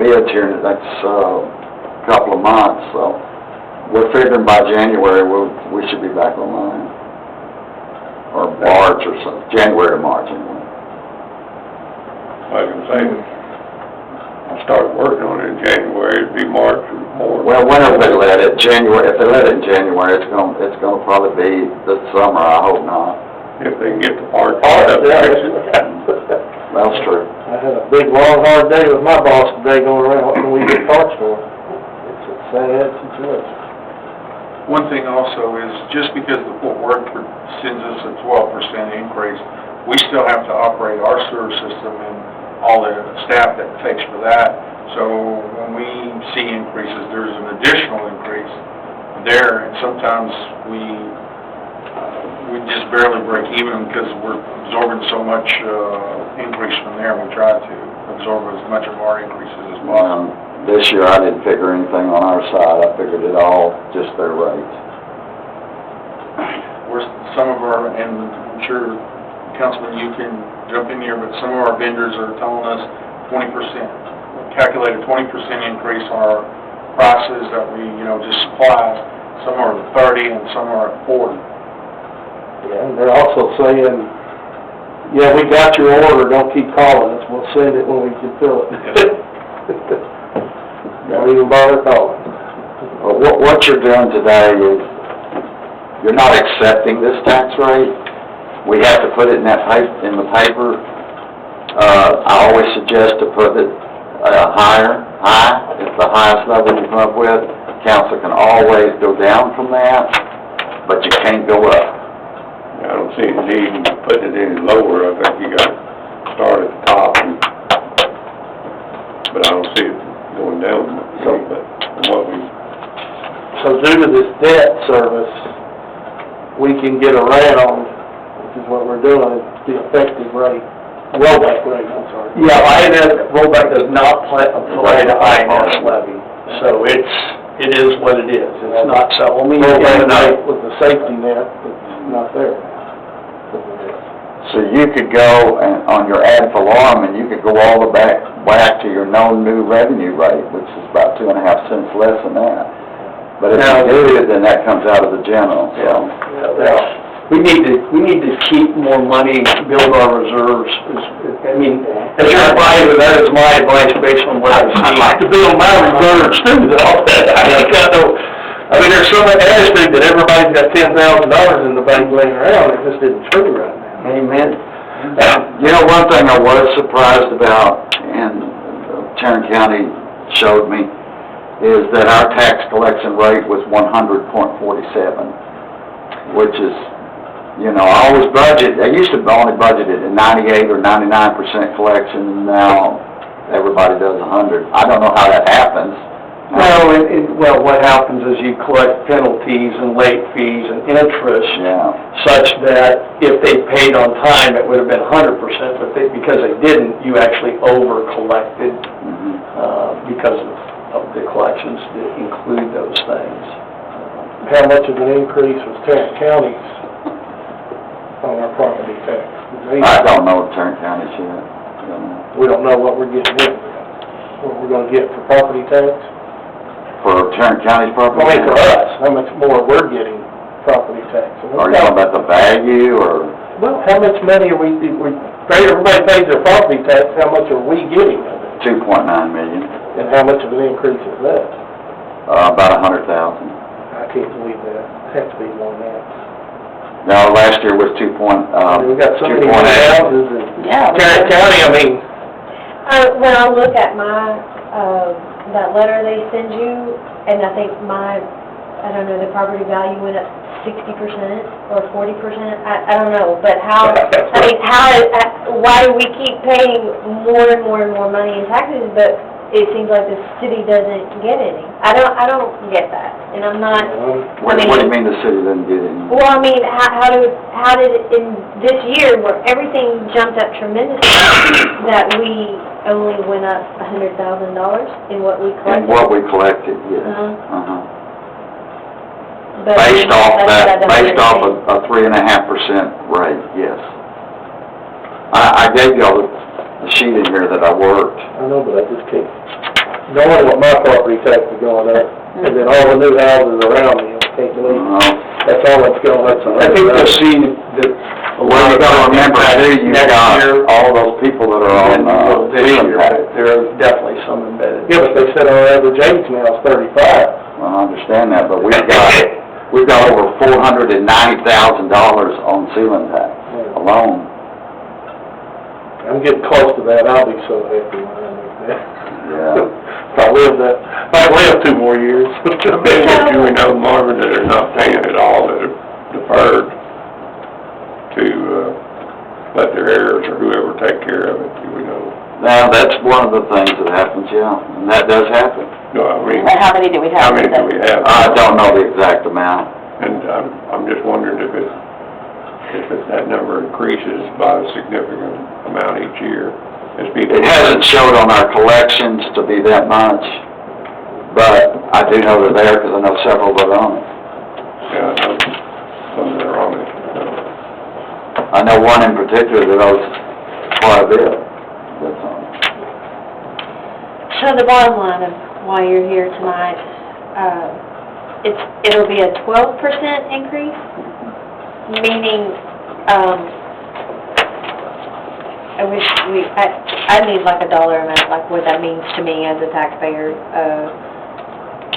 bids here in the next, couple of months, so we're figuring by January we should be back online. Or March or something, January to March anyway. Like I'm saying, I started working on it in January, it'd be March or more. Well, whenever they let it, January, if they let it in January, it's gonna probably be this summer, I hope not. If they can get the parts. That's true. I had a big, long, hard day with my boss today going around, what can we get parts for? It's a sad situation. One thing also is, just because the Fort Worth sends us a 12% increase, we still have to operate our sewer system and all the staff that takes for that. So when we see increases, there's an additional increase there, and sometimes we just barely break even because we're absorbing so much increase from there. We try to absorb as much of our increases as possible. This year I didn't figure anything on our side, I figured it all just their rates. Some of our, and I'm sure, Councilman, you can jump in here, but some of our vendors are telling us 20%, calculated 20% increase on our prices that we, just supplies. Some are at 30 and some are at 40. Yeah, and they're also saying, yeah, we got your order, don't keep calling us, we'll send it when we can fill it. Don't even bother calling. Well, what you're doing today is, you're not accepting this tax rate. We have to put it in in the paper. I always suggest to put it high, it's the highest level you come up with. Council can always go down from that, but you can't go up. I don't see a need in putting it any lower, I think you gotta start at the top, but I don't see it going down, but from what we... So due to this debt service, we can get around, which is what we're doing, the effective rate, rollback rate, I'm sorry. Yeah, rollback does not apply to INS levy, so it is what it is. It's not so. Rollback rate with the safety net, it's not there. So you could go on your ad valorem and you could go all the back to your known new revenue rate, which is about 2.5 cents less than that. But if you do it, then that comes out of the general, so. We need to keep more money, build our reserves. I mean, as your advisor, that is my advice based on what I've seen. I'd like to build my reserves too, though. I mean, there's so much attitude that everybody's got $10,000 in the bank laying around, it just isn't true right now. Amen. One thing I was surprised about, and Tarrant County showed me, is that our tax collection rate was 100.47, which is, I always I used to only budget it at 98 or 99% collection, and now everybody does 100. I don't know how that happens. No, well, what happens is you collect penalties and late fees and interest, such that if they paid on time, it would have been 100%, but because they didn't, you actually over-collected because of the collections that include those things. How much of an increase was Tarrant County's on our property tax? I don't know Tarrant County yet. We don't know what we're getting in, what we're going to get for property tax? For Tarrant County's property? Only for us, how much more we're getting property tax. Are you talking about the value, or? Well, how much money are everybody pays their property tax, how much are we getting of it? $2.9 million. And how much of an increase is that? About 100,000. I can't believe that. It has to be more than that. No, last year was 2. We got so many houses in Tarrant County, when I look at my, that letter they send you, and I think I don't know, the property value went up 60% or 40%, I don't know, but why do we keep paying more and more and more money in taxes, but it seems like the city doesn't get any? I don't get that, and I'm not, What do you mean the city doesn't get any? well, I mean, how did it, in this year, where everything jumped up tremendously, that we only went up $100,000 in what we collected? In what we collected, yes. But based off a 3.5% rate, yes. I gave y'all the sheet in here that I worked. I know, but I just can't. knowing what my property tax is going up, and then all the new houses around me, I can't believe, that's all that's going up. I think we'll see that. Well, you gotta remember too, you've Next got year, all those people that are on, this ceiling year, tax. there are definitely some embedded. Yeah, but they said our average age now is 35. Well, I understand that, but we've got over $490,000 on ceiling tax alone. I'm getting close to that, I'll be so happy when I make that. Yeah. If I live 2 more years. Do we know, Marvin, that are not paying at all, that are deferred to, let their heirs or whoever take care of it, do we know? Now, that's one of the things that happens, yeah, and that does happen. No, I mean, But how many do we how have? many do we have? I don't know the exact amount. And I'm just wondering if that number increases by a significant amount each year. As people. It hasn't showed on our collections to be that much, but I do know they're there because I know several that are on it. Yeah, I know some that are on it. I know one in particular that owes quite a bit that's on it. So the bottom line of why you're here tonight, it'll be a 12% increase, meaning, I need like a dollar amount, like what that means to me as a taxpayer,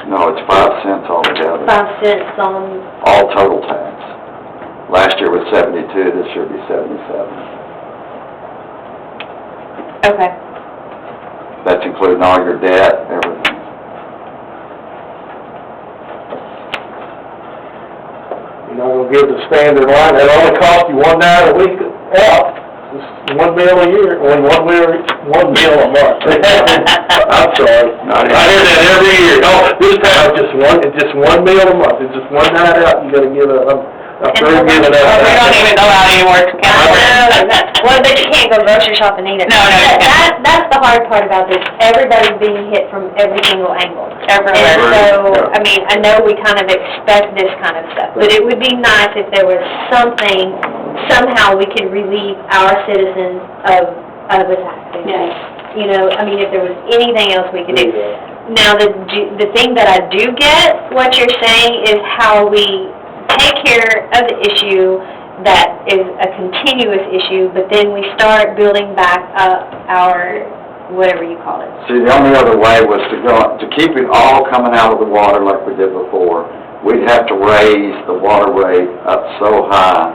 No, it's 5 cents altogether, 5 cents on, all total tax. Last year was 72, this year will be 77. okay. That's including all your debt, everything. You're not gonna give the standard line, that only cost you $1 a week out. It's $1 bill a year, or $1 bill a month. I'm sorry. I hear that every year. No, this time, it's just one bill a month. It's just one night out, you gotta give I'm through giving up. We don't even go out anymore to Well, but you can't go grocery shopping either. No, you can't. That's the hard part about this, everybody's being hit from every single angle. Everywhere. And so, I mean, I know we kind of expect this kind of stuff, but it would be nice if there was something, somehow we could relieve our citizens of a tax increase. You know, I mean, if there was anything else we could do. Now, the thing that I do get, what you're saying, is how we take care of the issue that is a continuous issue, but then we start building back up our, whatever you call it. See, the only other way was to keep it all coming out of the water like we did before. We'd have to raise the water rate up so high.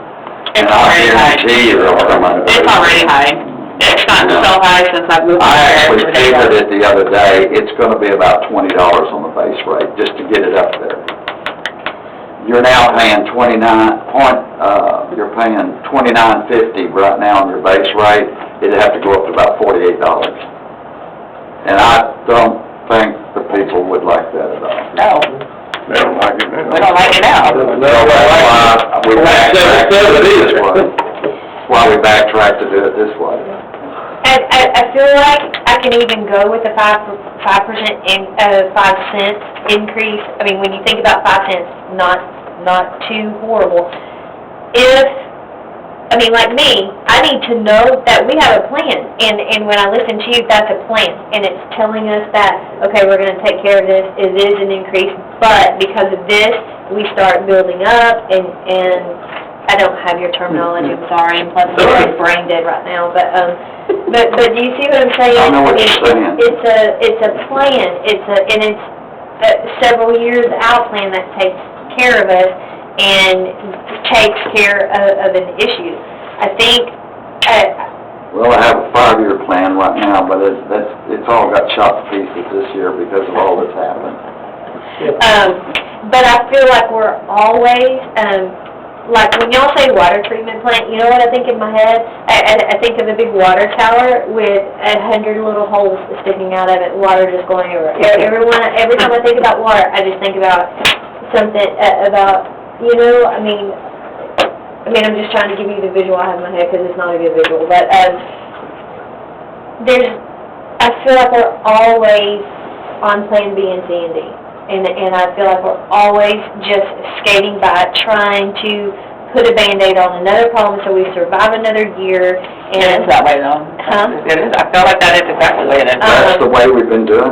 It's And I already high. guarantee you it'll come under. It's already high. It's gotten so high since I moved I here. actually figured it the other day, it's gonna be about $20 on the base rate, just to get it up there. You're now paying you're paying $29.50 right now on your base rate. It'd have to go up to about $48. And I don't think the people would like that at all. No, They don't like it now. we don't like it now. So that's why we backtracked to do it this way. That's why we backtracked to do it this way. I feel like I can even go with a 5% 5 cents increase. I mean, when you think about 5 cents, not too horrible. I mean, like me, I need to know that we have a plan, and when I listen to you, that's a plan, and it's telling us that, okay, we're gonna take care of this, it is an increase, but because of this, we start building up, and I don't have your terminology, I'm sorry, and plus I'm brain dead right now, but do you see what I'm saying? I know what you're saying. It's a plan, and it's a several years out plan that takes care of us and takes care of an issue. I think, Well, I have a 5-year plan right now, but it's all got shot to pieces this year because of all that's happened. but I feel like we're always, like when y'all say water treatment plant, you know what I think in my head? I think of a big water tower with 100 little holes sticking out of it, water just going everywhere. Every time I think about water, I just think about something about, you know, I mean, I'm just trying to give you the visual I have in my head because it's not a good visual, but I feel like we're always on plan B and C and D. And I feel like we're always just skating by, trying to put a Band-Aid on another problem so we survive another year. It is that way though. Huh? It is, I feel like that is exactly the way it is. That's the way we've been doing it.